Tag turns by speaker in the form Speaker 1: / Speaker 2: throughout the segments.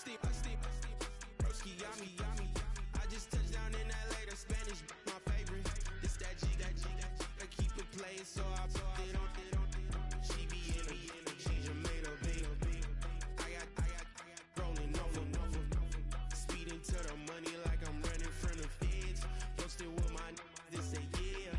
Speaker 1: Broski got me. I just touched down in LA, the Spanish, my favorite. This that G. I keep it playing, so I put it on. She be in it, she just made a big. I got rolling over. Speeding to the money like I'm running from the feds. Posted with my they say yeah.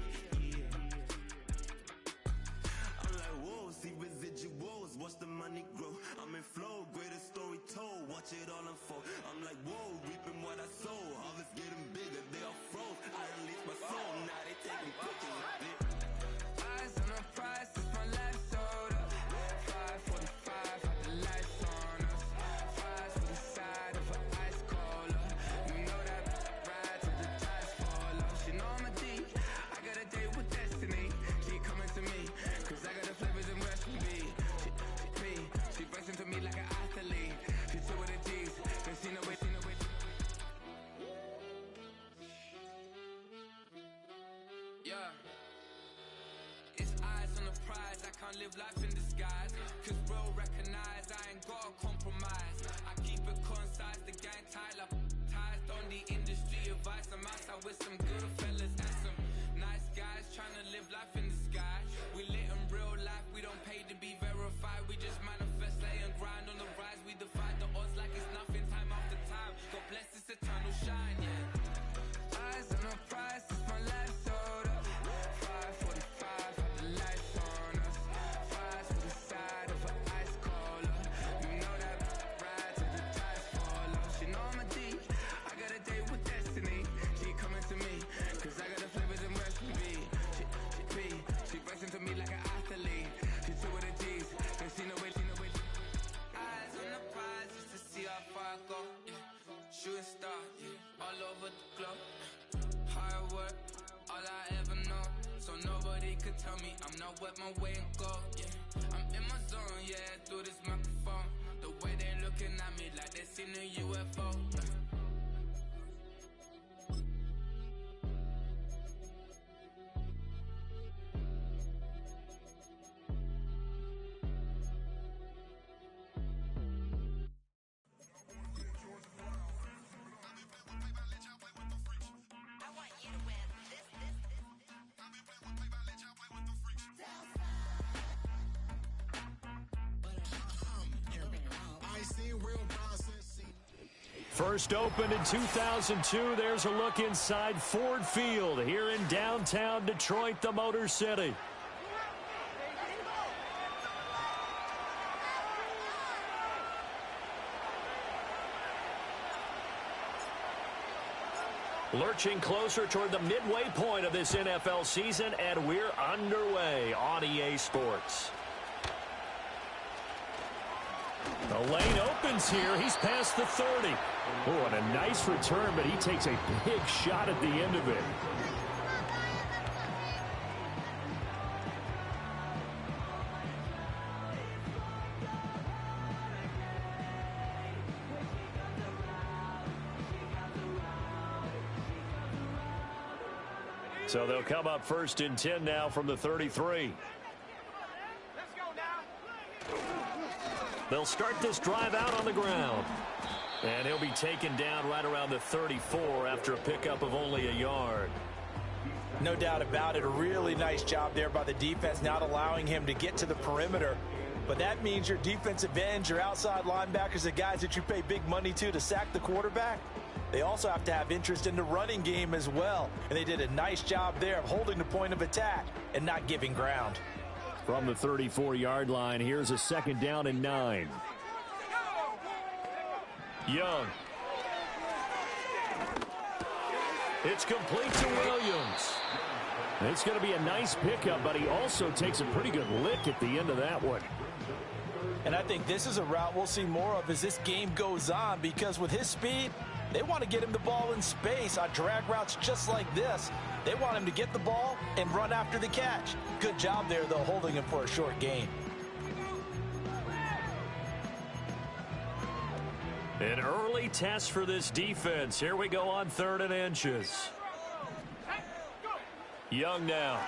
Speaker 1: I'm like, whoa, see residuals, watch the money grow. I'm in flow, greatest story told, watch it all unfold. I'm like, whoa, reaping what I sow. Harvest getting bigger, they all froze. I release my soul, now they taking pictures.
Speaker 2: Eyes on the prize, it's my life soda. 5:45, had the lights on us. Fries for the side of an ice cola. You know that ride till the tires fall off. She know I'm a D, I got a date with destiny. She coming to me, cause I got the flavors and recipe. She breaks into me like an athlete. She two with the G's, then she know it. Yeah. It's eyes on the prize, I can't live life in disguise. Cause bro recognize I ain't gotta compromise. I keep it concise, the gang tied up. Ties on the industry advice. I'm outside with some good fellas and some nice guys trying to live life in the sky. We lit in real life, we don't pay to be verified. We just manifest, lay and grind on the rise. We defy the odds like it's nothing, time after time. God bless this eternal shine, yeah. Eyes on the prize, it's my life soda. 5:45, had the lights on us. Fries for the side of an ice cola. You know that ride till the tires fall off. She know I'm a D, I got a date with destiny. She coming to me, cause I got the flavors and recipe. She breaks into me like an athlete. She two with the G's, then she know it. Eyes on the prize just to see how far I go, yeah. Shooting star, yeah, all over the globe. Hard work, all I ever know. So nobody could tell me I'm not wet my way and go, yeah. I'm in my zone, yeah, through this microphone. The way they looking at me like they seen a UFO.
Speaker 3: First opened in 2002, there's a look inside Ford Field here in downtown Detroit, the Motor City. Lurching closer toward the midway point of this NFL season, and we're underway on EA Sports. The lane opens here. He's past the 30. Oh, and a nice return, but he takes a big shot at the end of it. So they'll come up first and 10 now from the 33. They'll start this drive out on the ground. And he'll be taken down right around the 34 after a pickup of only a yard.
Speaker 4: No doubt about it. A really nice job there by the defense, not allowing him to get to the perimeter. But that means your defensive ends, your outside linebackers, the guys that you pay big money to sack the quarterback, they also have to have interest in the running game as well. And they did a nice job there of holding the point of attack and not giving ground.
Speaker 3: From the 34-yard line, here's a second down and 9. Young. It's complete to Williams. It's going to be a nice pickup, but he also takes a pretty good lick at the end of that one.
Speaker 4: And I think this is a route we'll see more of as this game goes on, because with his speed, they want to get him the ball in space on drag routes just like this. They want him to get the ball and run after the catch. Good job there, though, holding him for a short gain.
Speaker 3: An early test for this defense. Here we go on 3rd and inches. Young now.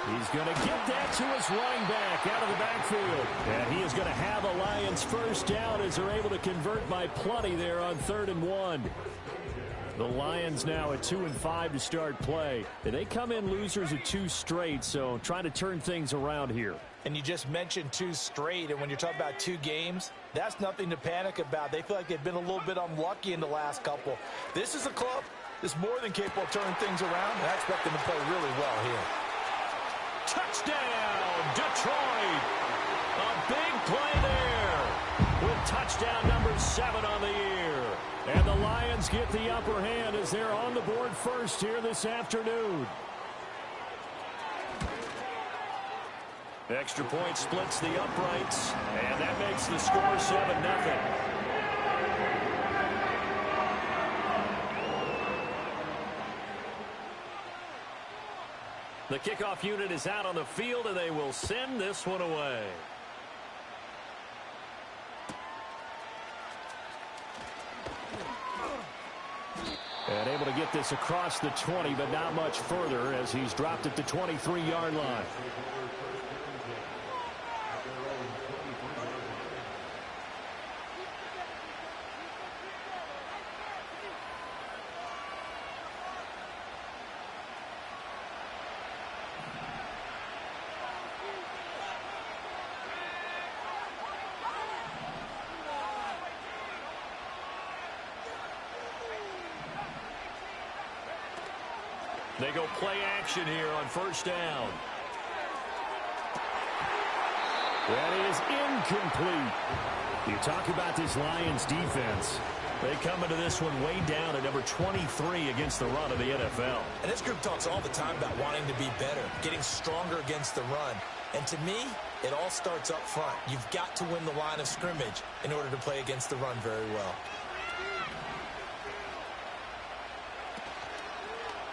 Speaker 3: He's going to get that to his running back out of the backfield. And he is going to have a Lions first down as they're able to convert by plenty there on 3rd and 1. The Lions now at 2-5 to start play. They come in losers of 2 straight, so trying to turn things around here.
Speaker 4: And you just mentioned 2 straight, and when you're talking about 2 games, that's nothing to panic about. They feel like they've been a little bit unlucky in the last couple. This is a club that's more than capable of turning things around, and I expect them to play really well here.
Speaker 3: Touchdown, Detroit! A big play there with touchdown number 7 on the year. And the Lions get the upper hand as they're on the board first here this afternoon. Extra point splits the uprights, and that makes the score 7-0. The kickoff unit is out on the field, and they will send this one away. And able to get this across the 20, but not much further as he's dropped at the 23-yard line. They go play action here on first down. That is incomplete. You talk about this Lions defense. They come into this one way down at number 23 against the run of the NFL.
Speaker 4: And this group talks all the time about wanting to be better, getting stronger against the run. And to me, it all starts up front. You've got to win the line of scrimmage in order to play against the run very well.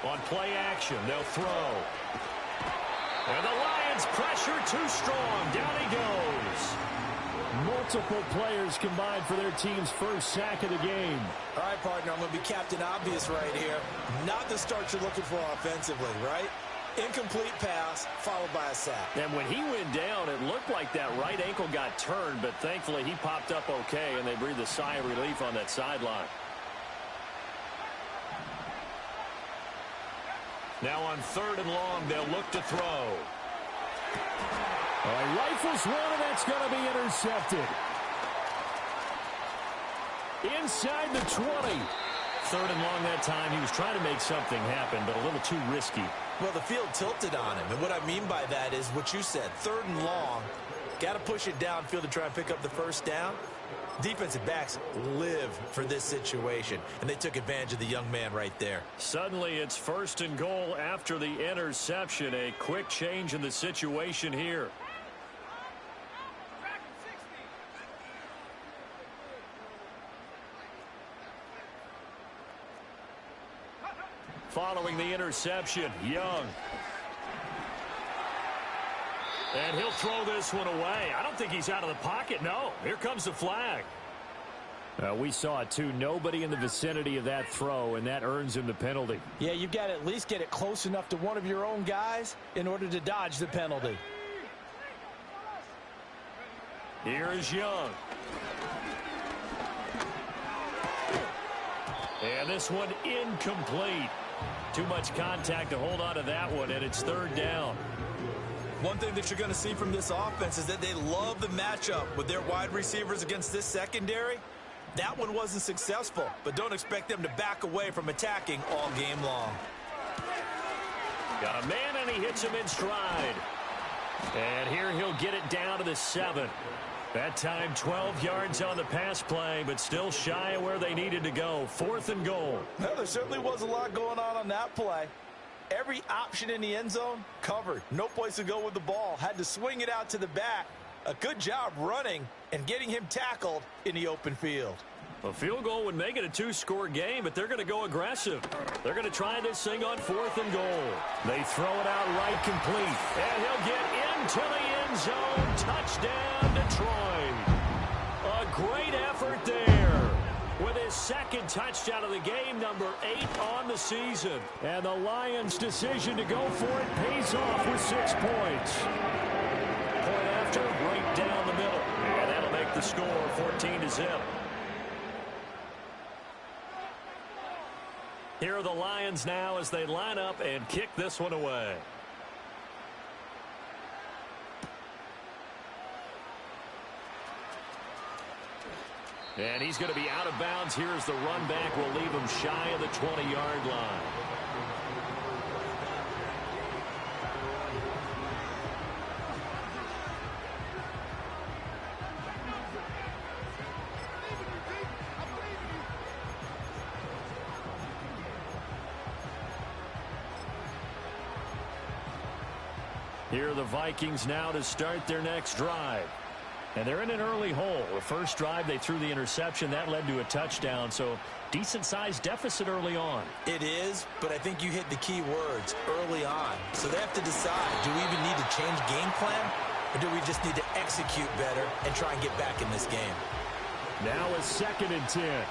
Speaker 3: On play action, they'll throw. And the Lions pressure too strong. Down he goes. Multiple players combined for their team's first sack of the game.
Speaker 4: All right, partner, I'm going to be Captain Obvious right here. Not the start you're looking for offensively, right? Incomplete pass, followed by a sack.
Speaker 3: And when he went down, it looked like that right ankle got turned, but thankfully he popped up okay, and they breathed a sigh of relief on that sideline. Now on 3rd and long, they'll look to throw. Rifles one, and that's going to be intercepted. Inside the 20. 3rd and long that time. He was trying to make something happen, but a little too risky.
Speaker 4: Well, the field tilted on him, and what I mean by that is what you said. 3rd and long, got to push it downfield to try and pick up the first down. Defensive backs live for this situation, and they took advantage of the young man right there.
Speaker 3: Suddenly, it's 1st and goal after the interception. A quick change in the situation here. Following the interception, Young. And he'll throw this one away. I don't think he's out of the pocket. No, here comes the flag. We saw it, too. Nobody in the vicinity of that throw, and that earns him the penalty.
Speaker 4: Yeah, you've got to at least get it close enough to one of your own guys in order to dodge the penalty.
Speaker 3: Here is Young. And this one incomplete. Too much contact to hold on to that one, and it's 3rd down.
Speaker 4: One thing that you're going to see from this offense is that they love the matchup with their wide receivers against this secondary. That one wasn't successful, but don't expect them to back away from attacking all game long.
Speaker 3: Got a man, and he hits him in stride. And here he'll get it down to the 7. That time 12 yards on the pass play, but still shy of where they needed to go. 4th and goal.
Speaker 4: Well, there certainly was a lot going on that play. Every option in the end zone covered. No place to go with the ball. Had to swing it out to the back. A good job running and getting him tackled in the open field.
Speaker 3: A field goal would make it a 2-score game, but they're going to go aggressive. They're going to try this thing on 4th and goal. They throw it out right complete. And he'll get into the end zone. Touchdown, Detroit. A great effort there with his second touchdown of the game, number 8 on the season. And the Lions' decision to go for it pays off with 6 points. Point after, right down the middle. And that'll make the score 14-0. Here are the Lions now as they line up and kick this one away. And he's going to be out of bounds. Here's the run back. Will leave him shy of the 20-yard line. Here are the Vikings now to start their next drive. And they're in an early hole. The first drive, they threw the interception. That led to a touchdown, so decent-sized deficit early on.
Speaker 4: It is, but I think you hit the key words, early on. So they have to decide, do we even need to change game plan, or do we just need to execute better and try and get back in this game?
Speaker 3: Now a 2nd and 10.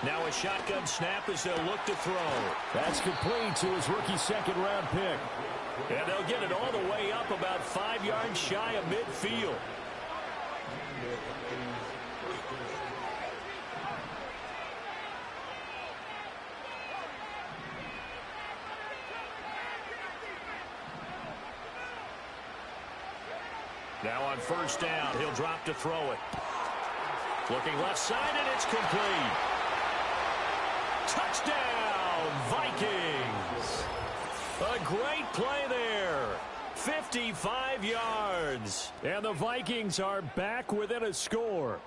Speaker 3: Now a shotgun snap as they'll look to throw. That's complete to his rookie 2nd-round pick. And they'll get it all the way up about 5 yards shy of midfield. Now on 1st down, he'll drop to throw it. Looking left side, and it's complete. Touchdown, Vikings. A great play there. 55 yards. And the Vikings are back within a score.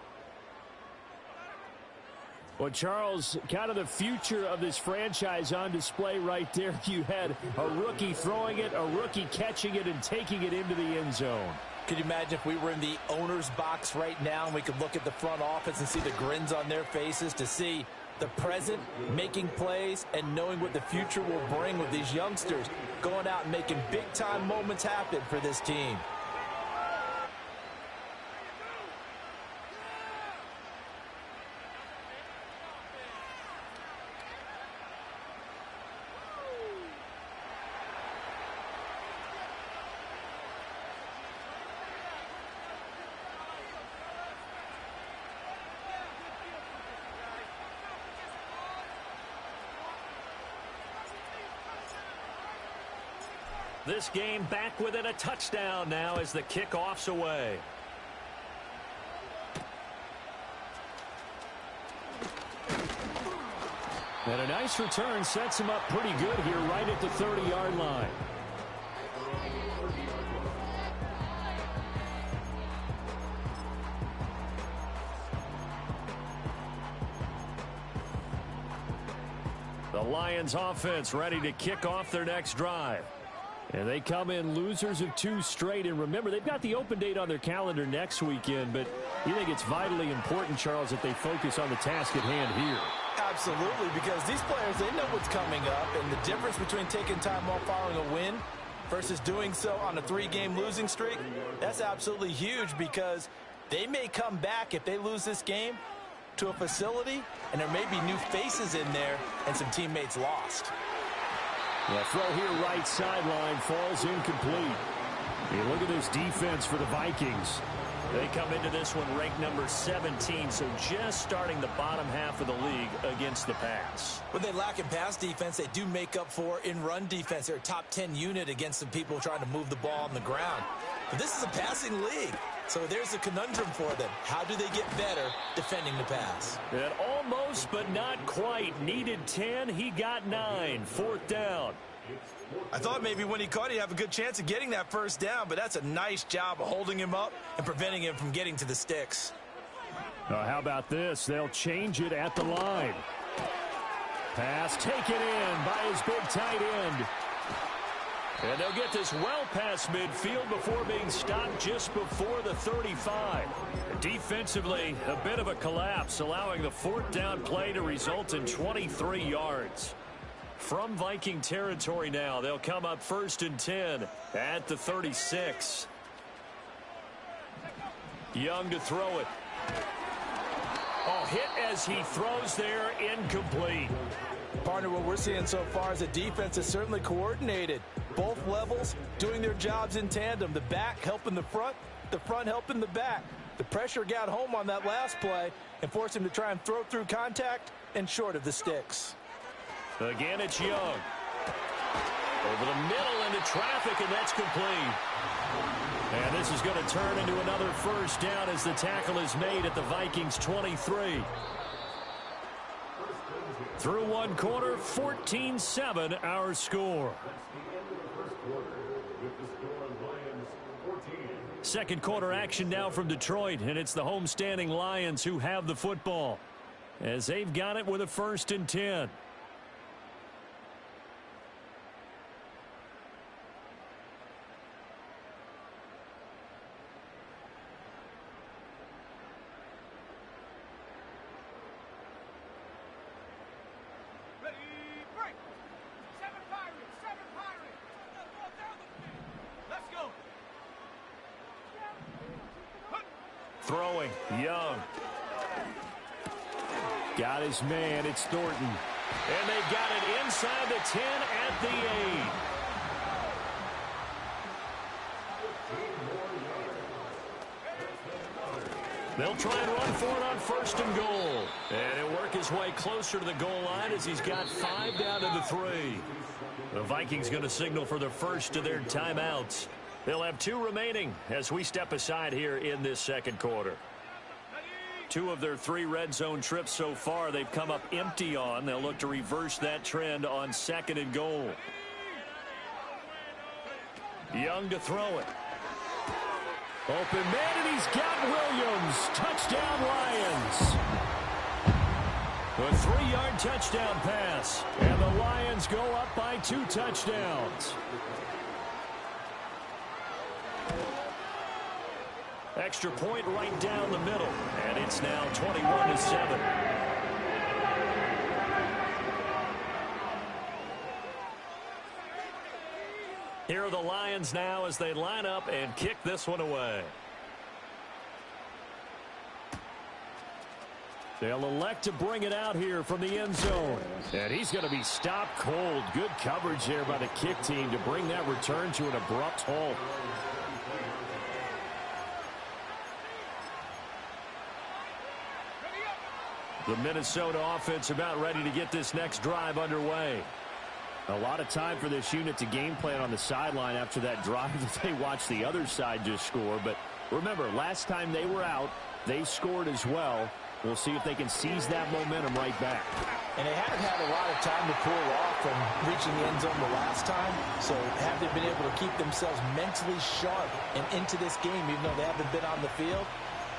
Speaker 3: Well, Charles, kind of the future of this franchise on display right there. You had a rookie throwing it, a rookie catching it, and taking it into the end zone.
Speaker 4: Could you imagine if we were in the owner's box right now and we could look at the front office and see the grins on their faces, to see the present making plays and knowing what the future will bring with these youngsters going out and making big-time moments happen for this team.
Speaker 3: This game back within a touchdown now as the kickoff's away. And a nice return sets him up pretty good here right at the 30-yard line. The Lions offense ready to kick off their next drive. And they come in losers of 2 straight. And remember, they've got the open date on their calendar next weekend. But you think it's vitally important, Charles, that they focus on the task at hand here?
Speaker 4: Absolutely, because these players, they know what's coming up. And the difference between taking time off following a win versus doing so on a 3-game losing streak, that's absolutely huge, because they may come back if they lose this game to a facility, and there may be new faces in there and some teammates lost.
Speaker 3: The throw here right sideline falls incomplete. Hey, look at this defense for the Vikings. They come into this one ranked number 17, so just starting the bottom half of the league against the pass.
Speaker 4: When they lack in pass defense, they do make up for in run defense. They're a top 10 unit against some people trying to move the ball on the ground. But this is a passing league, so there's a conundrum for them. How do they get better defending the pass?
Speaker 3: And almost, but not quite. Needed 10, he got 9. 4th down.
Speaker 4: I thought maybe when he caught, he'd have a good chance of getting that 1st down, but that's a nice job of holding him up and preventing him from getting to the sticks.
Speaker 3: How about this? They'll change it at the line. Pass taken in by his big tight end. And they'll get this well past midfield before being stopped just before the 35. Defensively, a bit of a collapse, allowing the 4th down play to result in 23 yards. From Viking territory now, they'll come up 1st and 10 at the 36. Young to throw it. Oh, hit as he throws there, incomplete.
Speaker 4: Partner, what we're seeing so far is the defense is certainly coordinated. Both levels doing their jobs in tandem. The back helping the front helping the back. The pressure got home on that last play and forced him to try and throw through contact and short of the sticks.
Speaker 3: Again, it's Young. Over the middle into traffic, and that's complete. And this is going to turn into another first down as the tackle is made at the Vikings 23. Through one quarter, 14-7 our score. Second quarter action now from Detroit, and it's the homestanding Lions who have the football as they've got it with a 1st and 10. Throwing, Young. Got his man, it's Thornton. And they got it inside the 10 at the 8. They'll try and run for it on 1st and goal. And he'll work his way closer to the goal line as he's got 5 down to the 3. The Vikings going to signal for the first of their timeouts. They'll have 2 remaining as we step aside here in this second quarter. 2 of their 3 red zone trips so far they've come up empty on. They'll look to reverse that trend on 2nd and goal. Young to throw it. Open man, and he's got Williams. Touchdown, Lions. A 3-yard touchdown pass. And the Lions go up by 2 touchdowns. Extra point right down the middle, and it's now 21-7. Here are the Lions now as they line up and kick this one away. They'll elect to bring it out here from the end zone. And he's going to be stopped cold. Good coverage there by the kick team to bring that return to an abrupt halt. The Minnesota offense about ready to get this next drive underway. A lot of time for this unit to game plan on the sideline after that drive that they watched the other side just score. But remember, last time they were out, they scored as well. We'll see if they can seize that momentum right back.
Speaker 4: And they haven't had a lot of time to pull off from reaching the end zone the last time. So have they been able to keep themselves mentally sharp and into this game even though they haven't been on the field?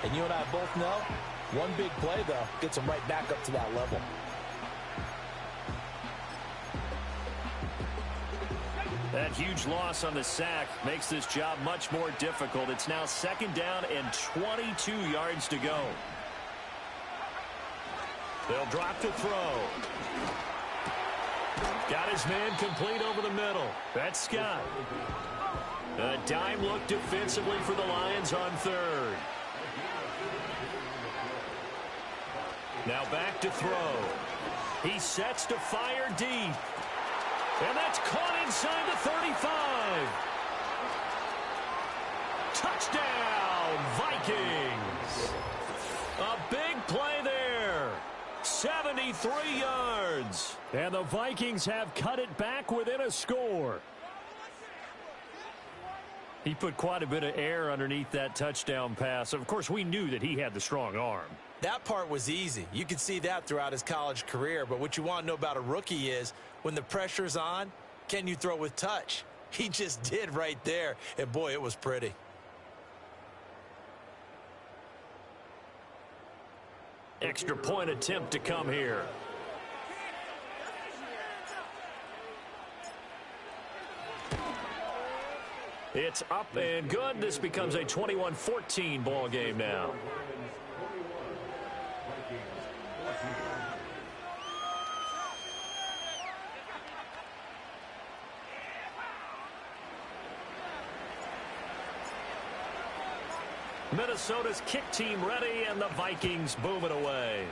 Speaker 4: And you and I both know, one big play, though, gets them right back up to that level.
Speaker 3: That huge loss on the sack makes this job much more difficult. It's now 2nd down and 22 yards to go. They'll drop to throw. Got his man complete over the middle. That's Scott. A dime look defensively for the Lions on 3rd. Now back to throw. He sets to fire deep. And that's caught inside the 35. Touchdown, Vikings. A big play there. 73 yards. And the Vikings have cut it back within a score. He put quite a bit of air underneath that touchdown pass. Of course, we knew that he had the strong arm.
Speaker 4: That part was easy. You could see that throughout his college career. But what you want to know about a rookie is when the pressure's on, can you throw with touch? He just did right there. And, boy, it was pretty.
Speaker 3: Extra point attempt to come here. It's up and good. This becomes a 21-14 ball game now. Minnesota's kick team ready, and the Vikings boom it away.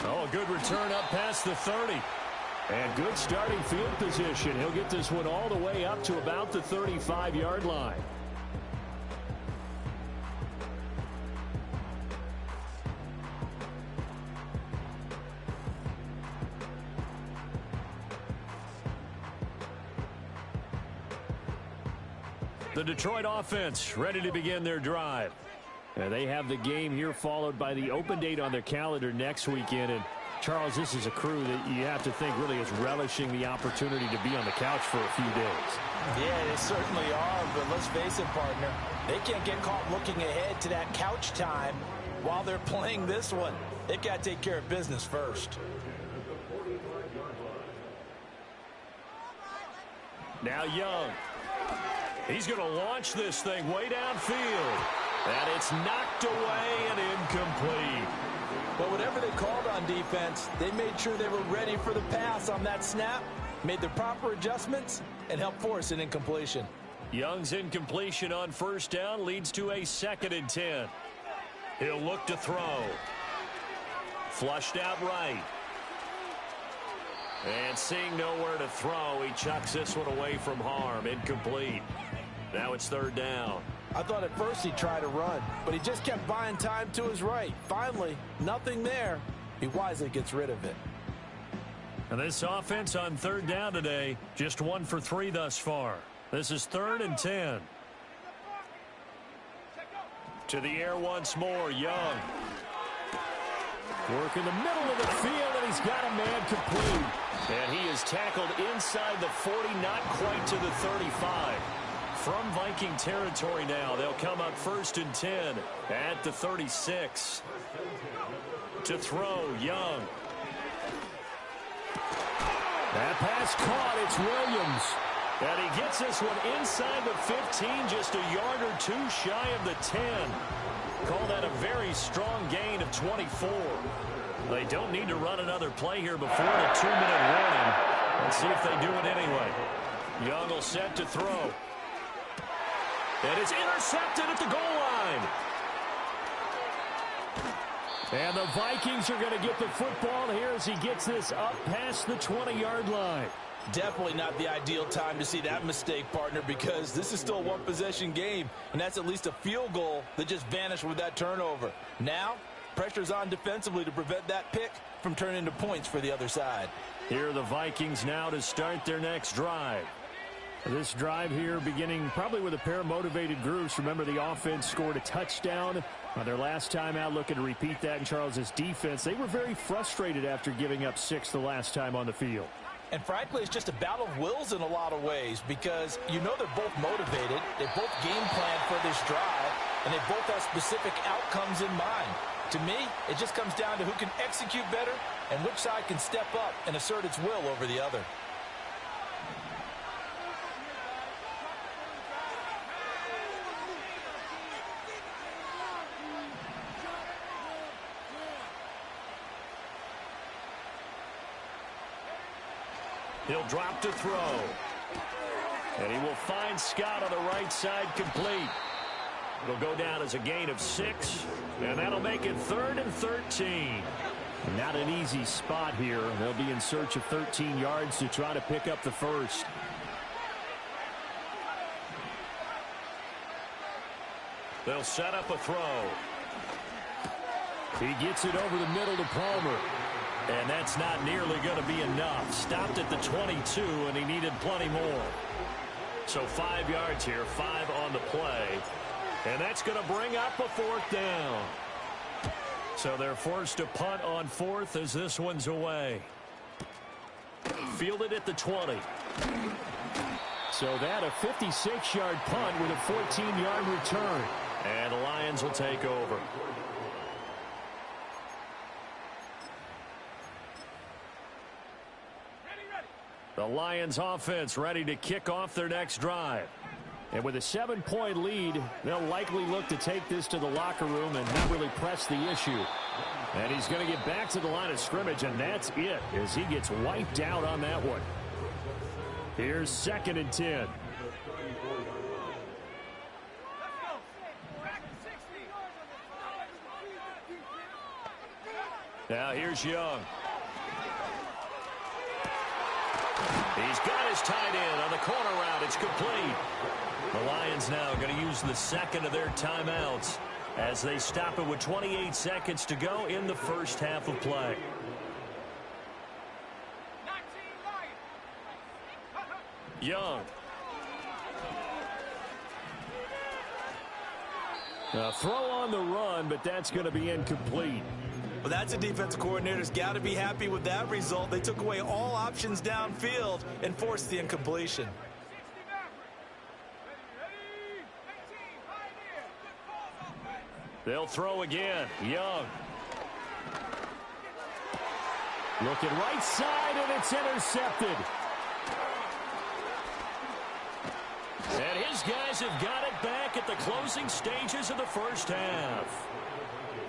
Speaker 3: Oh, a good return up past the 30. And good starting field position. He'll get this one all the way up to about the 35-yard line. The Detroit offense ready to begin their drive. And they have the game here followed by the open date on their calendar next weekend. And Charles, this is a crew that you have to think really is relishing the opportunity to be on the couch for a few days.
Speaker 4: Yeah, they certainly are, but let's face it, partner. They can't get caught looking ahead to that couch time while they're playing this one. They've got to take care of business first.
Speaker 3: Now Young. He's going to launch this thing way downfield. And it's knocked away and incomplete.
Speaker 4: But whatever they called on defense, they made sure they were ready for the pass on that snap, made the proper adjustments, and helped force an incompletion.
Speaker 3: Young's incompletion on first down leads to a 2nd and 10. He'll look to throw. Flushed out right. And seeing nowhere to throw, he chucks this one away from harm. Incomplete. Now it's 3rd down.
Speaker 4: I thought at first he'd try to run, but he just kept buying time to his right. Finally, nothing there. He wisely gets rid of it.
Speaker 3: And this offense on 3rd down today, just 1 for 3 thus far. This is 3rd and 10. To the air once more, Young. Work in the middle of the field, and he's got a man complete. And he is tackled inside the 40, not quite to the 35. From Viking territory now, they'll come up 1st and 10 at the 36. To throw, Young. That pass caught, it's Williams. And he gets this one inside the 15, just a yard or 2 shy of the 10. Call that a very strong gain of 24. They don't need to run another play here before the 2-minute warning. Let's see if they do it anyway. Young will set to throw. And it's intercepted at the goal line. And the Vikings are going to get the football here as he gets this up past the 20-yard line.
Speaker 4: Definitely not the ideal time to see that mistake, partner, because this is still a one-possession game, and that's at least a field goal that just vanished with that turnover. Now, pressure's on defensively to prevent that pick from turning into points for the other side.
Speaker 3: Here are the Vikings now to start their next drive. This drive here beginning probably with a pair of motivated groups. Remember, the offense scored a touchdown on their last time out, looking to repeat that in Charles's defense. They were very frustrated after giving up 6 the last time on the field.
Speaker 4: And frankly, it's just a battle of wills in a lot of ways because you know they're both motivated, they both game plan for this drive, and they both have specific outcomes in mind. To me, it just comes down to who can execute better and which side can step up and assert its will over the other.
Speaker 3: He'll drop to throw. And he will find Scott on the right side complete. It'll go down as a gain of 6. And that'll make it 3rd and 13. Not an easy spot here. They'll be in search of 13 yards to try to pick up the first. They'll set up a throw. He gets it over the middle to Palmer. And that's not nearly going to be enough. Stopped at the 22, and he needed plenty more. So 5 yards here, 5 on the play. And that's going to bring up a 4th down. So they're forced to punt on 4th as this one's away. Fielded at the 20. So that a 56-yard punt with a 14-yard return. And the Lions will take over. The Lions offense ready to kick off their next drive. And with a 7-point lead, they'll likely look to take this to the locker room and not really press the issue. And he's going to get back to the line of scrimmage, and that's it as he gets wiped out on that one. Here's 2nd and 10. Now here's Young. He's got his tight end on the corner route. It's complete. The Lions now going to use the second of their timeouts as they stop it with 28 seconds to go in the first half of play. Young. A throw on the run, but that's going to be incomplete.
Speaker 4: Well, that's a defensive coordinator's got to be happy with that result. They took away all options downfield and forced the incompletion.
Speaker 3: They'll throw again. Young. Looking right side, and it's intercepted. And his guys have got it back at the closing stages of the first half.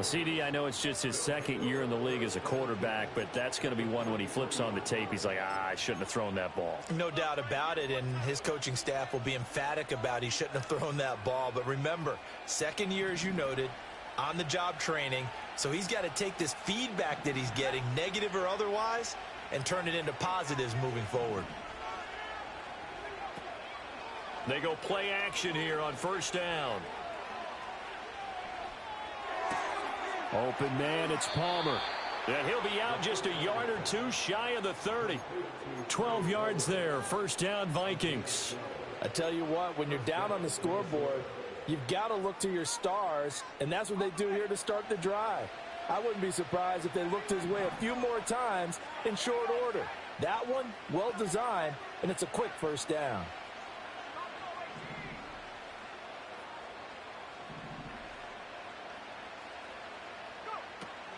Speaker 3: CD, I know it's just his second year in the league as a quarterback, but that's going to be one when he flips on the tape. He's like, I shouldn't have thrown that ball.
Speaker 4: No doubt about it, and his coaching staff will be emphatic about he shouldn't have thrown that ball. But remember, second year, as you noted, on-the-job training, so he's got to take this feedback that he's getting, negative or otherwise, and turn it into positives moving forward.
Speaker 3: They go play action here on first down. Open man, it's Palmer. And he'll be out just a yard or two shy of the 30. 12 yards there, first down Vikings.
Speaker 4: I tell you what, when you're down on the scoreboard, you've got to look to your stars, and that's what they do here to start the drive. I wouldn't be surprised if they looked his way a few more times in short order. That one, well designed, and it's a quick first down.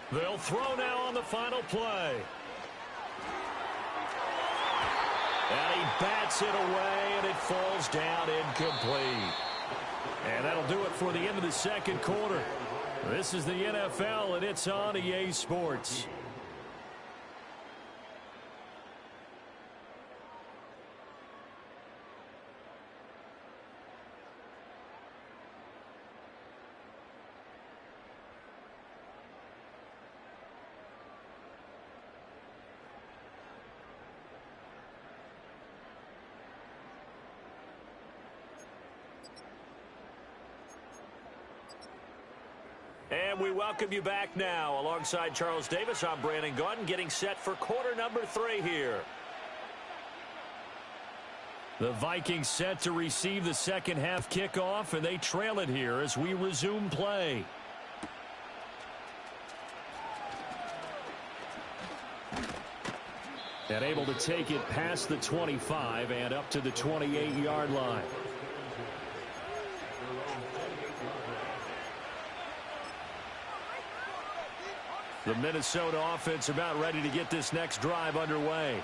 Speaker 3: They'll throw now on the final play. And he bats it away, and it falls down incomplete. And that'll do it for the end of the second quarter. This is the NFL, and it's on EA Sports. And we welcome you back now. Alongside Charles Davis, I'm Brandon Gaudin, getting set for quarter number 3 here. The Vikings set to receive the second half kickoff, and they trail it here as we resume play. And able to take it past the 25 and up to the 28-yard line. The Minnesota offense about ready to get this next drive underway.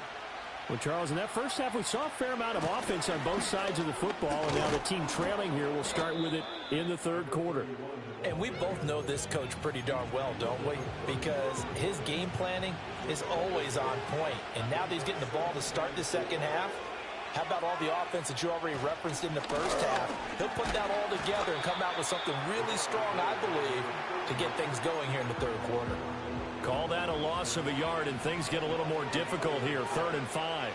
Speaker 3: Well, Charles, in that first half, we saw a fair amount of offense on both sides of the football, and now the team trailing here will start with it in the third quarter.
Speaker 4: And we both know this coach pretty darn well, don't we? Because his game planning is always on point. And now that he's getting the ball to start the second half, how about all the offense that you already referenced in the first half? He'll put that all together and come out with something really strong, I believe, to get things going here in the third quarter.
Speaker 3: Call that a loss of a yard, and things get a little more difficult here, 3rd and 5.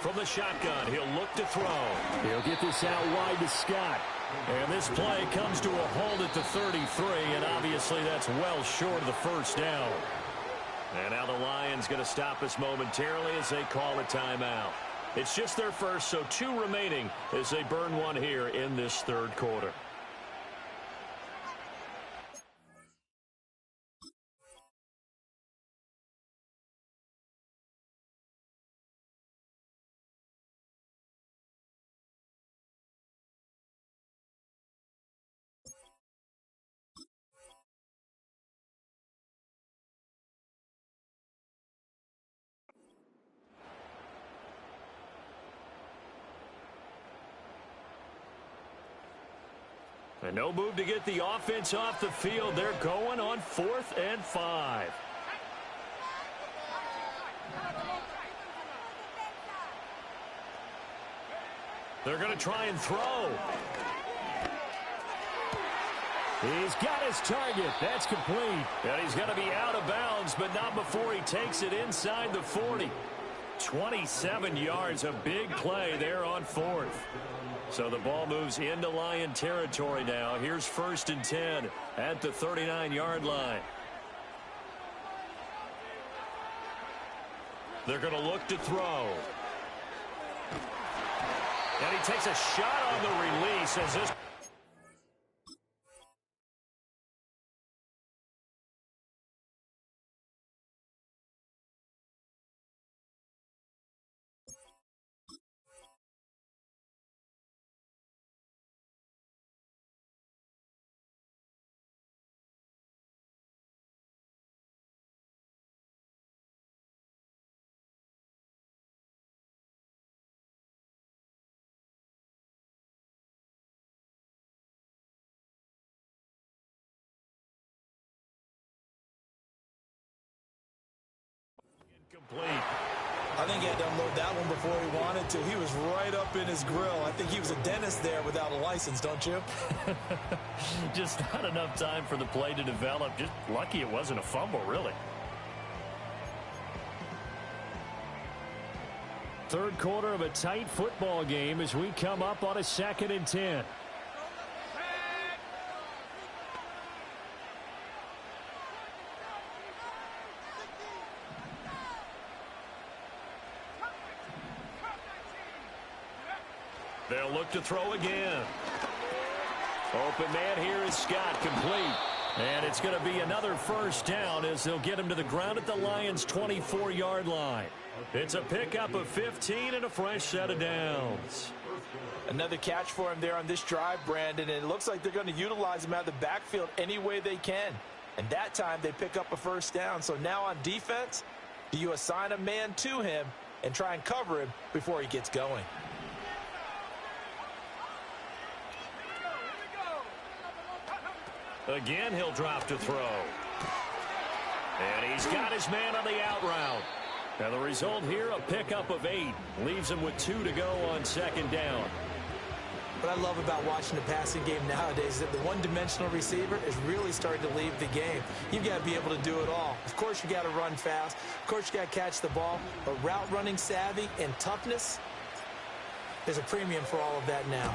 Speaker 3: From the shotgun, he'll look to throw. He'll get this out wide to Scott. And this play comes to a halt at the 33, and obviously that's well short of the first down. And now the Lions going to stop us momentarily as they call a timeout. It's just their first, so 2 remaining as they burn one here in this third quarter. And no move to get the offense off the field. They're going on 4th and 5. They're going to try and throw. He's got his target. That's complete. And he's going to be out of bounds, but not before he takes it inside the 40. 27 yards, a big play there on 4th. So the ball moves into Lion territory now. Here's 1st and 10 at the 39-yard line. They're going to look to throw. And he takes a shot on the release as this. Complete.
Speaker 4: I think he had to unload that one before he wanted to. He was right up in his grill. I think he was a dentist there without a license, don't you?
Speaker 3: Just not enough time for the play to develop. Just lucky it wasn't a fumble, really. Third quarter of a tight football game as we come up on a 2nd and 10. They'll look to throw again. Open man here is Scott, complete. And it's going to be another 1st down as they'll get him to the ground at the Lions' 24-yard line. It's a pickup of 15 and a fresh set of downs.
Speaker 4: Another catch for him there on this drive, Brandon, and it looks like they're going to utilize him out of the backfield any way they can. And that time they pick up a 1st down. So now on defense, do you assign a man to him and try and cover him before he gets going?
Speaker 3: Again, he'll drop to throw. And he's got his man on the out route. And the result here, a pickup of 8. Leaves him with 2 to go on 2nd down.
Speaker 4: What I love about watching the passing game nowadays is that the one-dimensional receiver is really starting to leave the game. You've got to be able to do it all. Of course, you got to run fast. Of course, you got to catch the ball. But route running savvy and toughness, there's a premium for all of that now.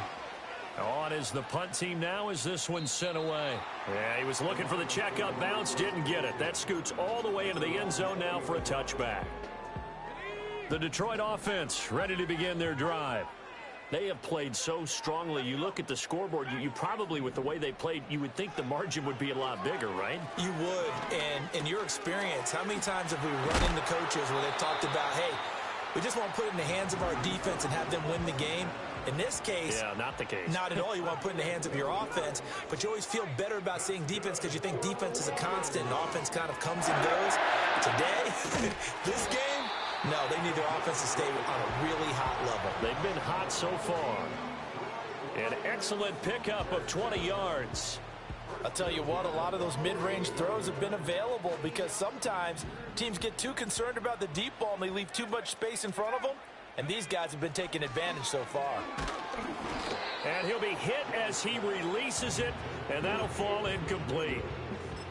Speaker 3: On is the punt team now as this one's sent away. Yeah, he was looking for the checkup bounce, didn't get it. That scoots all the way into the end zone now for a touchback. The Detroit offense ready to begin their drive. They have played so strongly. You look at the scoreboard, you probably, with the way they played, you would think the margin would be a lot bigger, right?
Speaker 4: You would. And in your experience, how many times have we run into coaches where they've talked about, hey, we just want to put it in the hands of our defense and have them win the game? In this case,
Speaker 3: yeah, not the case.
Speaker 4: Not at all. You want to put it in the hands of your offense, but you always feel better about seeing defense because you think defense is a constant and offense kind of comes and goes. Today, this game, no, they need their offense to stay on a really hot level.
Speaker 3: They've been hot so far. An excellent pickup of 20 yards.
Speaker 4: I'll tell you what, a lot of those mid-range throws have been available because sometimes teams get too concerned about the deep ball and they leave too much space in front of them. And these guys have been taking advantage so far.
Speaker 3: And he'll be hit as he releases it, and that'll fall incomplete.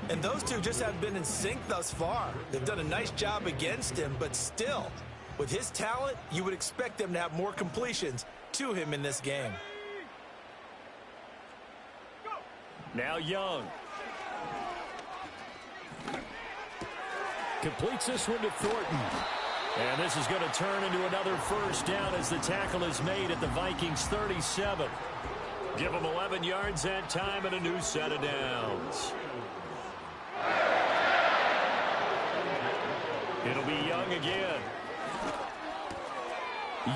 Speaker 4: And those two just haven't been in sync thus far. They've done a nice job against him, but still, with his talent, you would expect them to have more completions to him in this game.
Speaker 3: Now Young. Completes this one to Thornton. And this is going to turn into another 1st down as the tackle is made at the Vikings 37. Give them 11 yards that time and a new set of downs. It'll be Young again.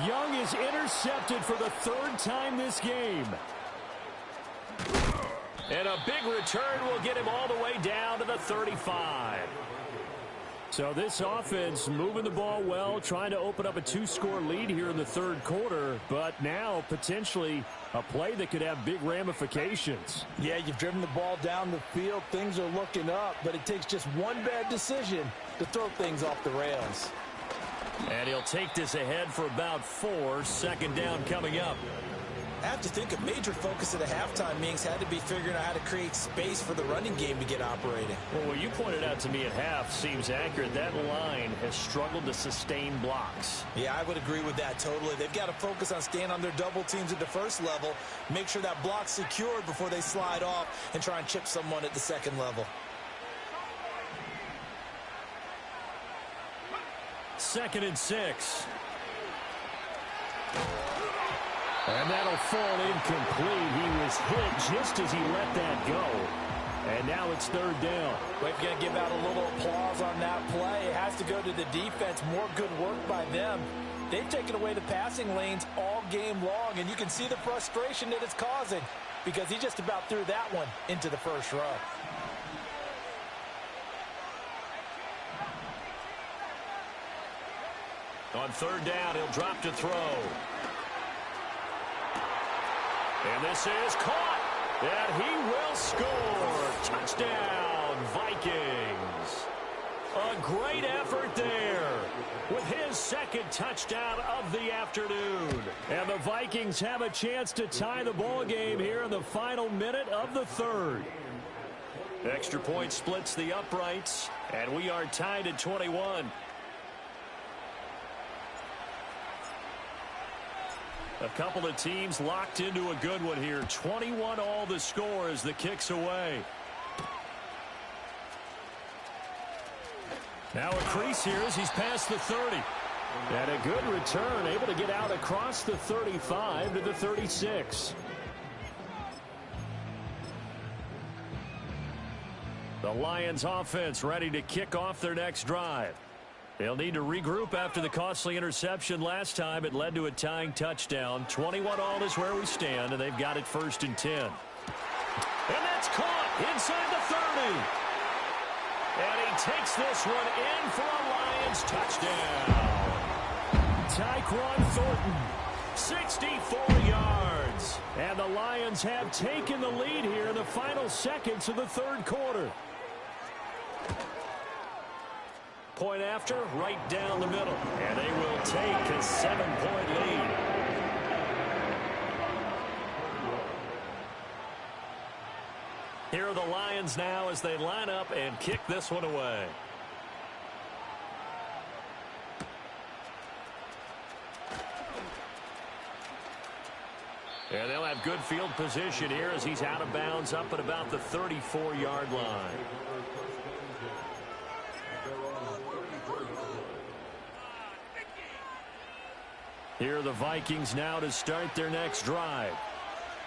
Speaker 3: Young is intercepted for the 3rd time this game. And a big return will get him all the way down to the 35. So this offense moving the ball well, trying to open up a 2-score lead here in the third quarter, but now potentially a play that could have big ramifications.
Speaker 4: Yeah, you've driven the ball down the field. Things are looking up, but it takes just one bad decision to throw things off the rails.
Speaker 3: And he'll take this ahead for about 4. Second down coming up.
Speaker 4: I have to think a major focus at a halftime means had to be figuring out how to create space for the running game to get operating.
Speaker 3: Well, what you pointed out to me at half seems accurate. That line has struggled to sustain blocks.
Speaker 4: Yeah, I would agree with that totally. They've got to focus on staying on their double teams at the first level, make sure that block's secured before they slide off and try and chip someone at the second level.
Speaker 3: Second and 6. And that'll fall incomplete. He was hit just as he let that go. And now it's third down.
Speaker 4: We're going to give out a little applause on that play. It has to go to the defense. More good work by them. They've taken away the passing lanes all game long, and you can see the frustration that it's causing because he just about threw that one into the first row.
Speaker 3: On third down, he'll drop to throw. And this is caught. And he will score. Touchdown, Vikings. A great effort there with his second touchdown of the afternoon. And the Vikings have a chance to tie the ball game here in the final minute of the third. Extra point splits the uprights, and we are tied at 21. A couple of teams locked into a good one here. 21 all the score as the kick's away. Now a crease here as he's past the 30. And a good return, able to get out across the 35 to the 36. The Lions offense ready to kick off their next drive. They'll need to regroup after the costly interception last time. It led to a tying touchdown. 21 all is where we stand, and they've got it first and 10. And that's caught inside the 30. And he takes this one in for a Lions touchdown. Tyquan Thornton, 64 yards. And the Lions have taken the lead here in the final seconds of the third quarter. Point after, right down the middle. And they will take a 7-point lead. Here are the Lions now as they line up and kick this one away. And they'll have good field position here as he's out of bounds up at about the 34-yard line. Here are the Vikings now to start their next drive.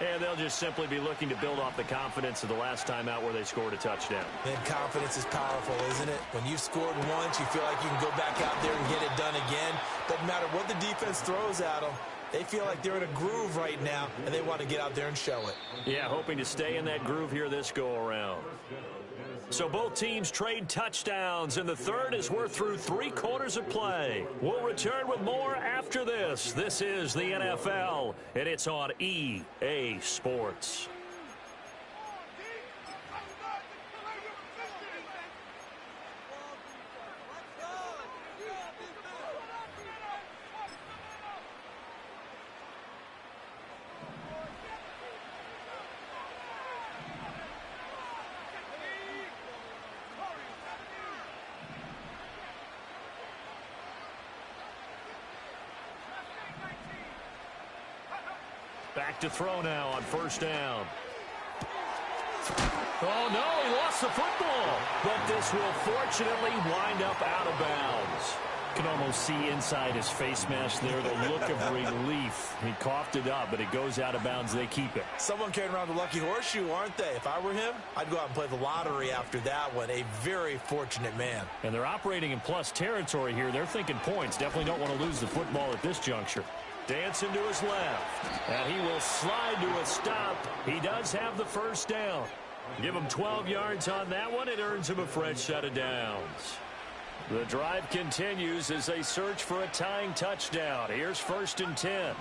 Speaker 3: And they'll just simply be looking to build off the confidence of the last time out where they scored a touchdown.
Speaker 4: And confidence is powerful, isn't it? When you've scored once, you feel like you can go back out there and get it done again. Doesn't matter what the defense throws at them. They feel like they're in a groove right now, and they want to get out there and show it.
Speaker 3: Yeah, hoping to stay in that groove here this go-around. So both teams trade touchdowns, and the third as we're through 3 quarters of play. We'll return with more after this. This is the NFL, and it's on EA Sports. Back to throw now on first down. Oh, no, he lost the football. But this will fortunately wind up out of bounds. You can almost see inside his face mask there the look of relief. He coughed it up, but it goes out of bounds. They keep it.
Speaker 4: Someone carrying around the lucky horseshoe, aren't they? If I were him, I'd go out and play the lottery after that one. A very fortunate man.
Speaker 3: And they're operating in plus territory here. They're thinking points. Definitely don't want to lose the football at this juncture. Dancing to his left, and he will slide to a stop. He does have the first down. Give him 12 yards on that one. It earns him a fresh set of downs. The drive continues as they search for a tying touchdown. Here's 1st and 10.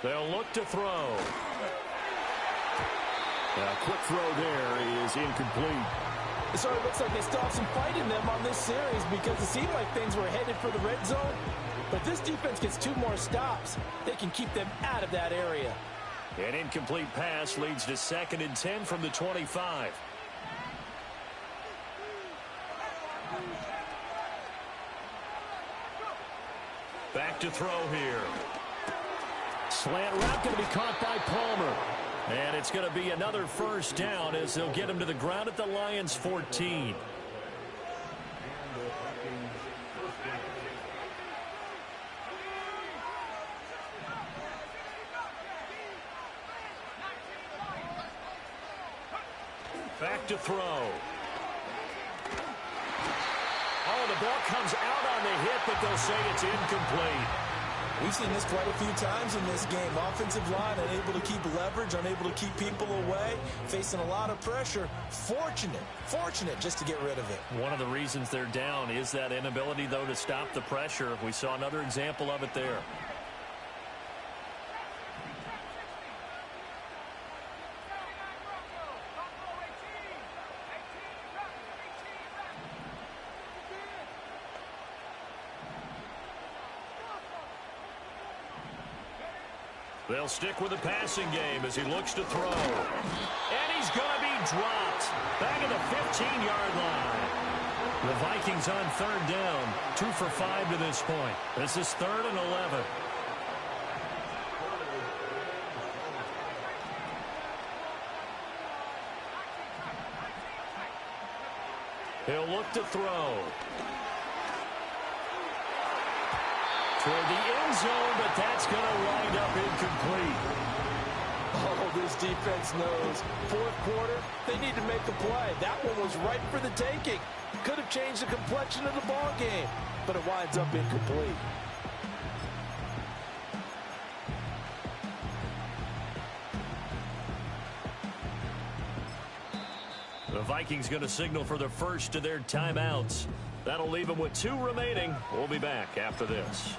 Speaker 3: They'll look to throw. A quick throw there is incomplete.
Speaker 4: So it looks like they still have some fight in them on this series because it seemed like things were headed for the red zone. But this defense gets 2 more stops. They can keep them out of that area.
Speaker 3: An incomplete pass leads to 2nd and 10 from the 25. Back to throw here. Slant route going to be caught by Palmer. And it's going to be another 1st down as they'll get him to the ground at the Lions' 14. Back to throw. Oh, the ball comes out on the hit, but they'll say it's incomplete.
Speaker 4: We've seen this quite a few times in this game. Offensive line unable to keep leverage, unable to keep people away, facing a lot of pressure. Fortunate just to get rid of it.
Speaker 3: One of the reasons they're down is that inability, though, to stop the pressure. We saw another example of it there. They'll stick with the passing game as he looks to throw. And he's going to be dropped. Back at the 15-yard line. The Vikings on 3rd down. 2 for 5 to this point. This is 3rd and 11. He'll look to throw. Toward the end zone, but that's going to wind up incomplete.
Speaker 4: Oh, this defense knows. 4th quarter, they need to make a play. That one was right for the taking. Could have changed the complexion of the ball game, but it winds up incomplete.
Speaker 3: The Vikings going to signal for the first of their timeouts. That'll leave them with 2 remaining. We'll be back after this.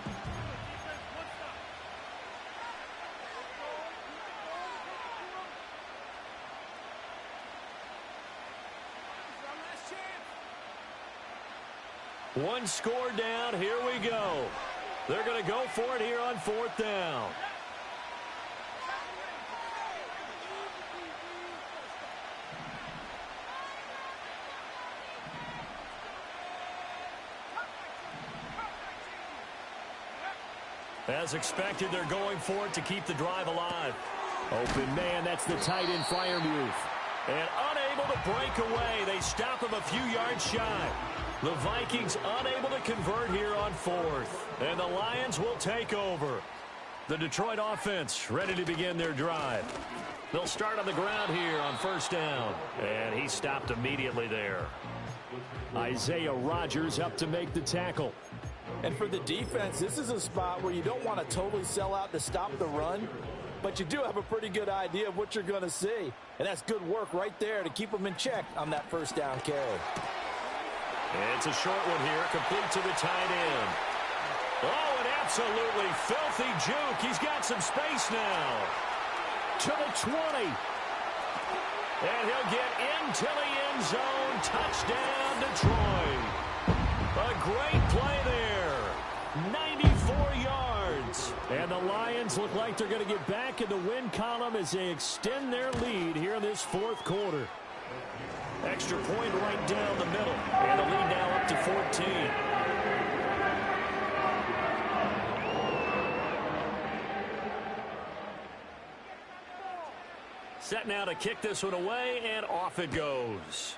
Speaker 3: One score down. Here we go. They're going to go for it here on 4th down. As expected, they're going for it to keep the drive alive. Open man, that's the tight end Freiermuth. And unable to break away. They stop him a few yards shy. The Vikings unable to convert here on 4th. And the Lions will take over. The Detroit offense ready to begin their drive. They'll start on the ground here on 1st down. And he stopped immediately there. Isaiah Rodgers up to make the tackle.
Speaker 4: And for the defense, this is a spot where you don't want to totally sell out to stop the run, but you do have a pretty good idea of what you're going to see. And that's good work right there to keep them in check on that 1st down carry.
Speaker 3: It's a short one here, complete to the tight end. Oh, an absolutely filthy juke. He's got some space now. To the 20. And he'll get into the end zone. Touchdown, Detroit. A great play there. 94 yards. And the Lions look like they're going to get back in the win column as they extend their lead here in this 4th quarter. Extra point right down the middle. And the lead now up to 14. Set now to kick this one away, and off it goes.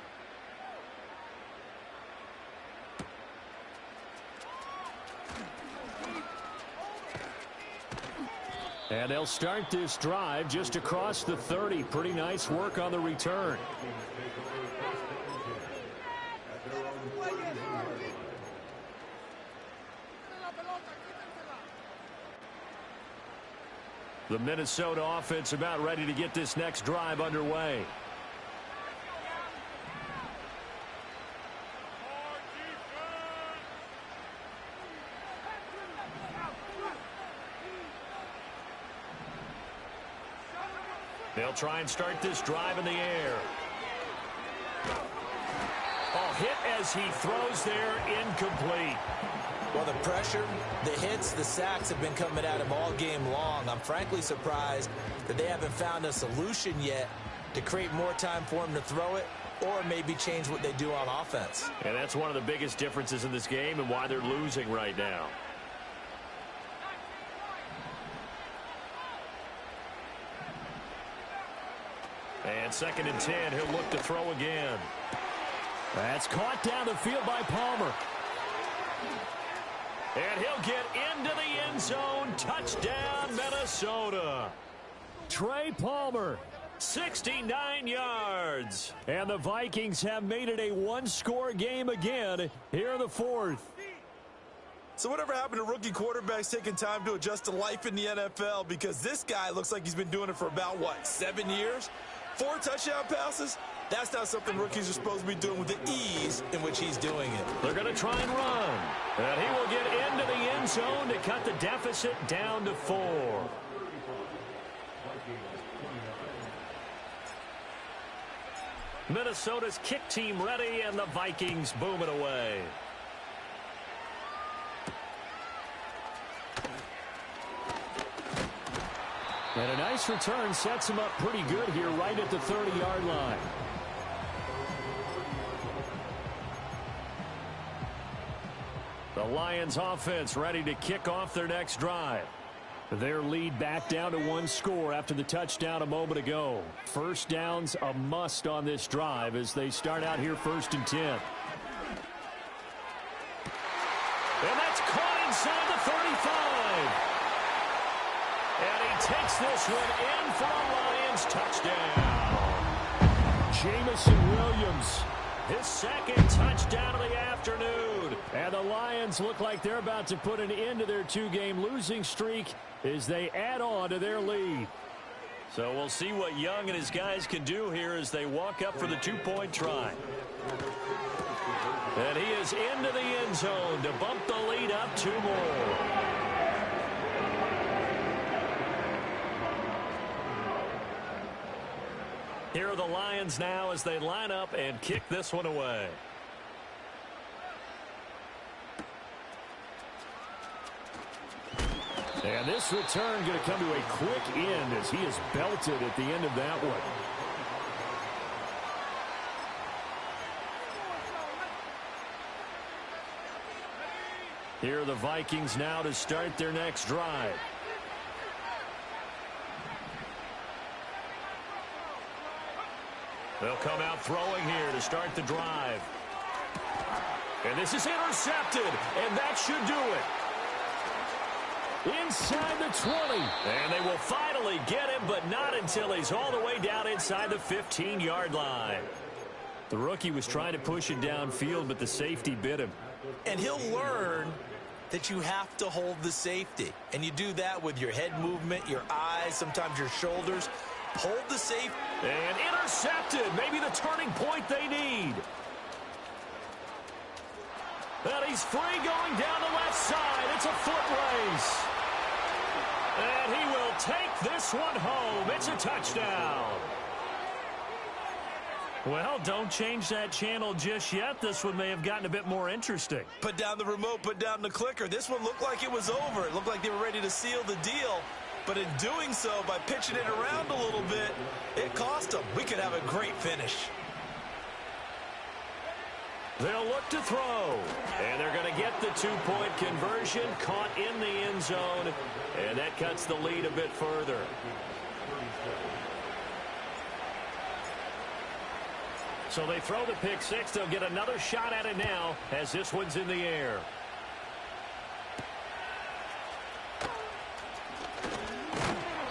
Speaker 3: And they'll start this drive just across the 30. Pretty nice work on the return. The Minnesota offense about ready to get this next drive underway. They'll try and start this drive in the air. Oh, hit as he throws there, incomplete.
Speaker 4: Well, the pressure, the hits, the sacks have been coming at him all game long. I'm frankly surprised that they haven't found a solution yet to create more time for him to throw it or maybe change what they do on offense.
Speaker 3: And that's one of the biggest differences in this game and why they're losing right now. And 2nd and 10, he'll look to throw again. That's caught down the field by Palmer. And he'll get into the end zone. Touchdown, Minnesota. Trey Palmer, 69 yards. And the Vikings have made it a one-score game again here in the 4th.
Speaker 4: So whatever happened to rookie quarterbacks taking time to adjust to life in the NFL? Because this guy looks like he's been doing it for about, 7 years? 4 touchdown passes? That's not something rookies are supposed to be doing with the ease in which he's doing it.
Speaker 3: They're going to try and run. And he will get into the end zone to cut the deficit down to 4. Minnesota's kick team ready, and the Vikings boom it away. And a nice return sets him up pretty good here right at the 30-yard line. The Lions offense ready to kick off their next drive. Their lead back down to 1 score after the touchdown a moment ago. First down's a must on this drive as they start out here 1st and 10. And that's caught inside the 35. And he takes this one in for a Lions touchdown. Jamison Williams, his 2nd touchdown of the afternoon. And the Lions look like they're about to put an end to their 2-game losing streak as they add on to their lead. So we'll see what Young and his guys can do here as they walk up for the 2-point try. And he is into the end zone to bump the lead up 2 more. Here are the Lions now as they line up and kick this one away. And this return going to come to a quick end as he is belted at the end of that one. Here are the Vikings now to start their next drive. They'll come out throwing here to start the drive. And this is intercepted, and that should do it. Inside the 20. And they will finally get him, but not until he's all the way down inside the 15-yard line. The rookie was trying to push it downfield, but the safety bit him.
Speaker 4: And he'll learn that you have to hold the safety. And you do that with your head movement, your eyes, sometimes your shoulders. Hold the safe.
Speaker 3: And intercepted. Maybe the turning point they need. And he's free going down the left side. It's a foot race. And he will take this one home. It's a touchdown. Well, don't change that channel just yet. This one may have gotten a bit more interesting.
Speaker 4: Put down the remote, put down the clicker. This one looked like it was over. It looked like they were ready to seal the deal. But in doing so, by pitching it around a little bit, it cost them. We could have a great finish.
Speaker 3: They'll look to throw. And they're going to get the 2-point conversion, caught in the end zone. And that cuts the lead a bit further. So they throw the pick 6. They'll get another shot at it now as this one's in the air.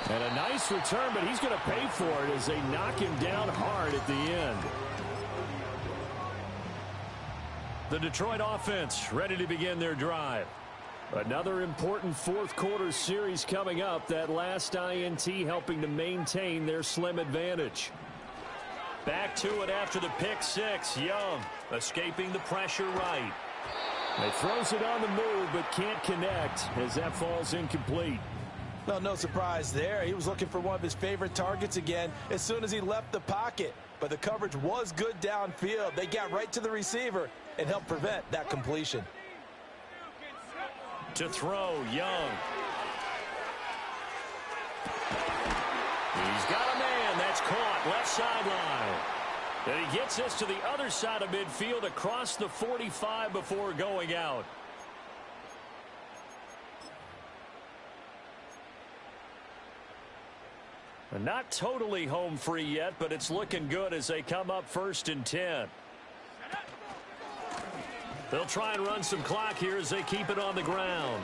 Speaker 3: And a nice return, but he's going to pay for it as they knock him down hard at the end. The Detroit offense ready to begin their drive. Another important 4th quarter series coming up. That last INT helping to maintain their slim advantage. Back to it after the pick 6. Young escaping the pressure right. He throws it on the move but can't connect as that falls incomplete.
Speaker 4: Well, no surprise there. He was looking for one of his favorite targets again as soon as he left the pocket. But the coverage was good downfield. They got right to the receiver and helped prevent that completion.
Speaker 3: To throw, Young. He's got a man. That's caught. Left sideline. And he gets us to the other side of midfield across the 45 before going out. Not totally home free yet, but it's looking good as they come up 1st and 10. They'll try and run some clock here as they keep it on the ground.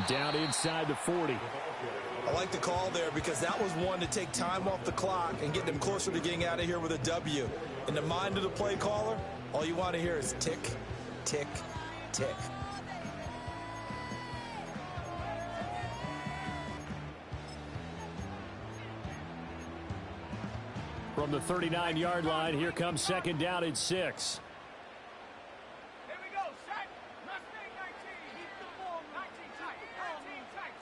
Speaker 3: Down inside the 40.
Speaker 4: I like the call there because that was one to take time off the clock and get them closer to getting out of here with a W. In the mind of the play caller, all you want to hear is tick, tick, tick.
Speaker 3: From the 39-yard line, here comes 2nd down and 6.
Speaker 5: Here we go, set. Mustang 19. Keep the ball 19 tight. 19 tight.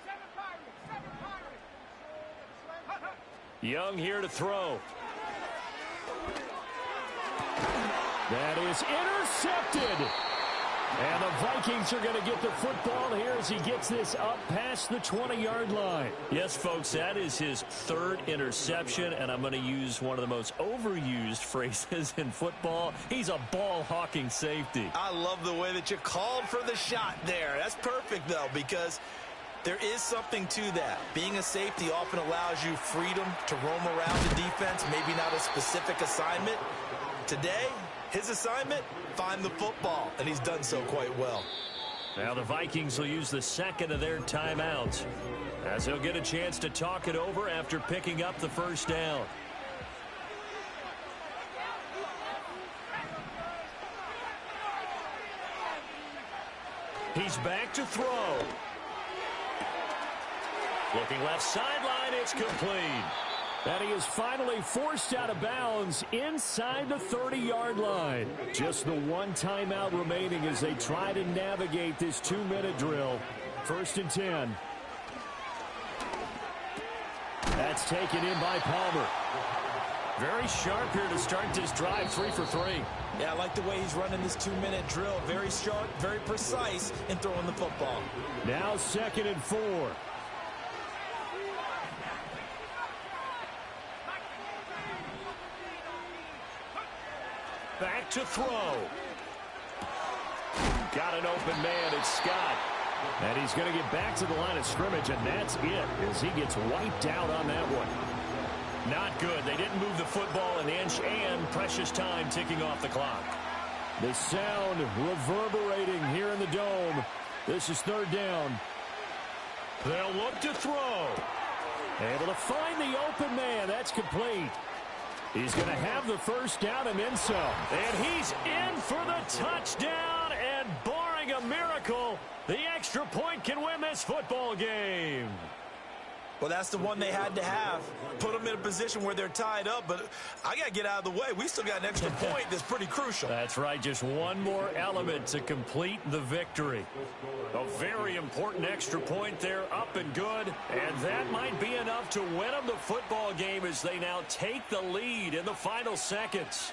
Speaker 5: 7 Pirates. 7 Pirates.
Speaker 3: Young here to throw. That is intercepted. And the Vikings are going to get the football here as he gets this up past the 20-yard line. Yes, folks, that is his 3rd interception, and I'm going to use one of the most overused phrases in football. He's a ball-hawking safety.
Speaker 4: I love the way that you called for the shot there. That's perfect, though, because there is something to that. Being a safety often allows you freedom to roam around the defense, maybe not a specific assignment. Today, his assignment, find the football, and he's done so quite well.
Speaker 3: Now the Vikings will use the 2nd of their timeouts as they'll get a chance to talk it over after picking up the 1st down. He's back to throw. Looking left sideline, it's complete. And he is finally forced out of bounds inside the 30-yard line. Just the one timeout remaining as they try to navigate this 2-minute drill. 1st and 10. That's taken in by Palmer. Very sharp here to start this drive, 3 for 3.
Speaker 4: Yeah, I like the way he's running this 2-minute drill. Very sharp, very precise in throwing the football.
Speaker 3: Now 2nd and 4. Back to throw. Got an open man. It's Scott. And he's going to get back to the line of scrimmage, and that's it as he gets wiped out on that one. Not good. They didn't move the football an inch, and precious time ticking off the clock. The sound reverberating here in the dome. This is 3rd down. They'll look to throw. Able to find the open man. That's complete. He's going to have the 1st down and then some. And he's in for the touchdown. And barring a miracle, the extra point can win this football game.
Speaker 4: Well, that's the one they had to have. Put them in a position where they're tied up, but I got to get out of the way. We still got an extra point that's pretty crucial.
Speaker 3: That's right. Just one more element to complete the victory. A very important extra point there, up and good. And that might be enough to win them the football game as they now take the lead in the final seconds.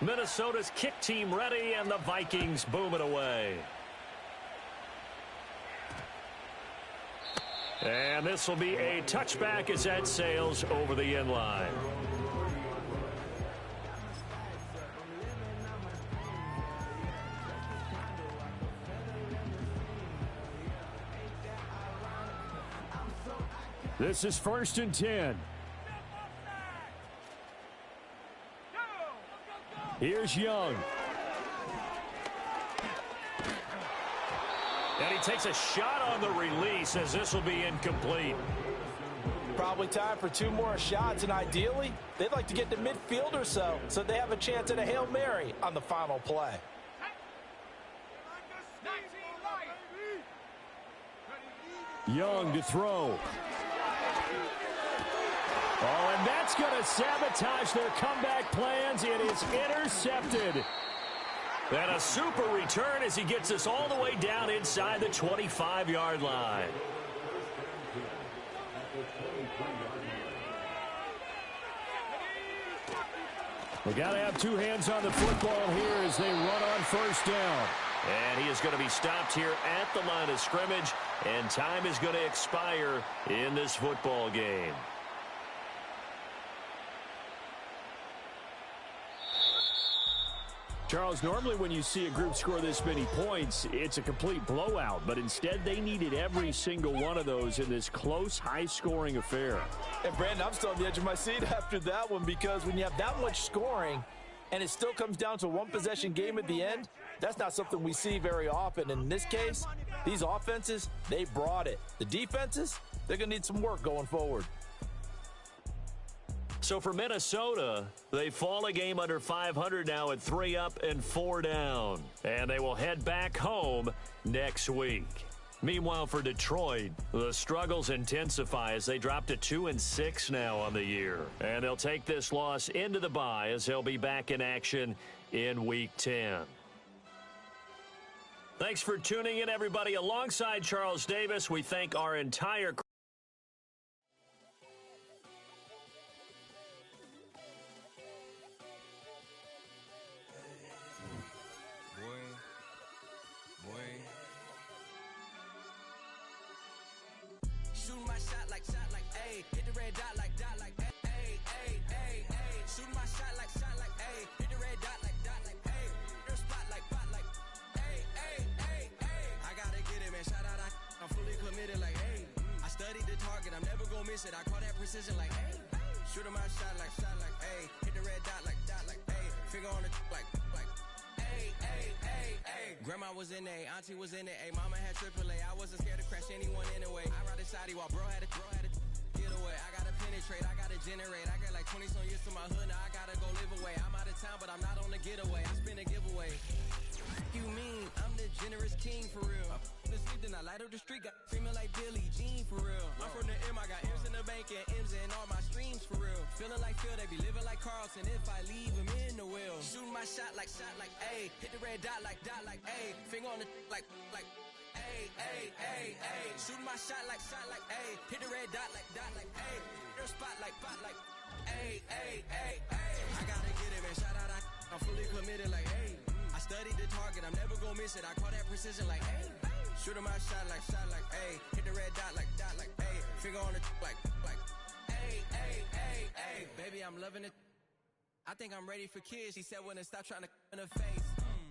Speaker 3: Minnesota's kick team ready, and the Vikings boom it away. And this will be a touchback as that sails over the end line. This is 1st and 10. Here's Young. And he takes a shot on the release as this will be incomplete.
Speaker 4: Probably time for 2 more shots, and ideally, they'd like to get to midfield or so they have a chance at a Hail Mary on the final play.
Speaker 3: Young to throw. Oh, and that's going to sabotage their comeback plans. It is intercepted. And a super return as he gets us all the way down inside the 25-yard line. We got to have two hands on the football here as they run on first down. And he is going to be stopped here at the line of scrimmage, and time is going to expire in this football game. Charles, normally when you see a group score this many points, it's a complete blowout. But instead, they needed every single one of those in this close, high-scoring affair.
Speaker 4: And, Brandon, I'm still on the edge of my seat after that one, because when you have that much scoring and it still comes down to one-possession game at the end, that's not something we see very often. And in this case, these offenses, they brought it. The defenses, they're going to need some work going forward.
Speaker 3: So for Minnesota, they fall a game under 500 now at 3 up and 4 down. And they will head back home next week. Meanwhile, for Detroit, the struggles intensify as they drop to 2-6 now on the year. And they'll take this loss into the bye as they'll be back in action in Week 10. Thanks for tuning in, everybody. Alongside Charles Davis, we thank our entire crew.
Speaker 2: Shooting my shot like, ayy. Hit the red dot like, ayy, ayy, ayy, ayy. Shooting my shot like, ayy. Hit the red dot like, ayy. Your spot like, ayy, ayy, ayy, ayy. I gotta get it, man. Shout out, I'm fully committed like, ayy. I studied the target, I'm never gonna miss it. I call that precision like, ayy. Shooting my shot like, ayy. Hit the red dot like, ayy. Finger on the like, ayy, ayy, ayy, ayy. Grandma was in A, auntie was in it, ayy. Mama had AAA. I wasn't scared to crash anyone anyway. I ride a shoddy while bro had a get away. I gotta penetrate, I gotta generate. I got like 20-some years to my hood, now I gotta go live away. I'm out of town, but I'm not on the getaway. I spin a giveaway. You mean I'm the generous king for real? The sleep, then I light up the street, got screaming like Billie Jean for real. I'm from the M, I got M's in the bank and M's in all my streams for real. Feeling like Phil, they be living like Carlton if I leave him in the wheel. Shooting my shot like, ayy. Hit the red dot like, ayy. Finger on the like, ayy, ayy, ayy, ayy. Shooting my shot like, ayy. Hit the red dot like, ayy. Your spot like, ayy, ayy, ayy, ayy. I gotta get it, man. Shout out, I'm fully committed like, ayy. I studied the target, I'm never gonna miss it. I call that precision like, ayy. Shooting my shot like, ayy. Hit the red dot like, ayy. Finger on the like, ayy, ayy, ayy, ayy. Baby, I'm loving it. I think I'm ready for kids. She said when to stop trying to in her face.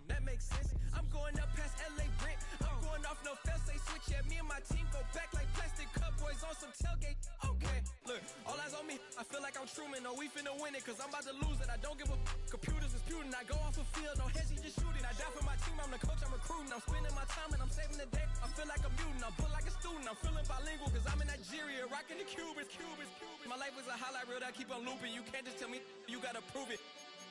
Speaker 2: That makes sense. I'm going up past LA Brent. I'm going off no fence. They switch at me and my team go back like plastic cup boys on some tailgate. Okay, look, all eyes on me. I feel like I'm Truman. No, we finna win it, cause I'm about to lose it. I don't give a computers disputing. I go off the field, no heads, just shooting. I die for my team, I'm the coach, I'm recruiting. I'm spending my time and I'm saving the day. I feel like a mutant, I'm built like a student. I'm feeling bilingual, cause I'm in Nigeria, rocking the Cubans. My life is a highlight reel that I keep on looping. You can't just tell me you gotta prove it.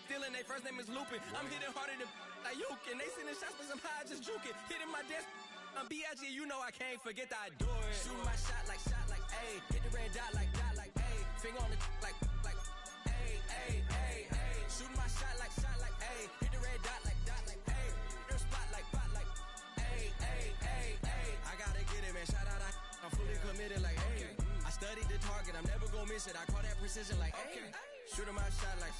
Speaker 2: Stealing, their first name is Lupin. I'm hitting harder than Ayuk, and they sending shots, but I'm high, just juke it. Hitting my desk, I'm B.I.G., you know I can't forget that I do it. Shooting my shot like, ayy. Hit the red dot like, ayy. Finger on the like, ayy, ayy, ayy, ayy. Shooting my shot like, ayy. Hit the red dot like, ayy. Your spot like, ayy, ayy, ayy, ayy. I gotta get it, man. Shout out, I'm fully committed like, ayy. I studied the target, I'm never gonna miss it. I call that precision like, ayy. Shooting my shot like,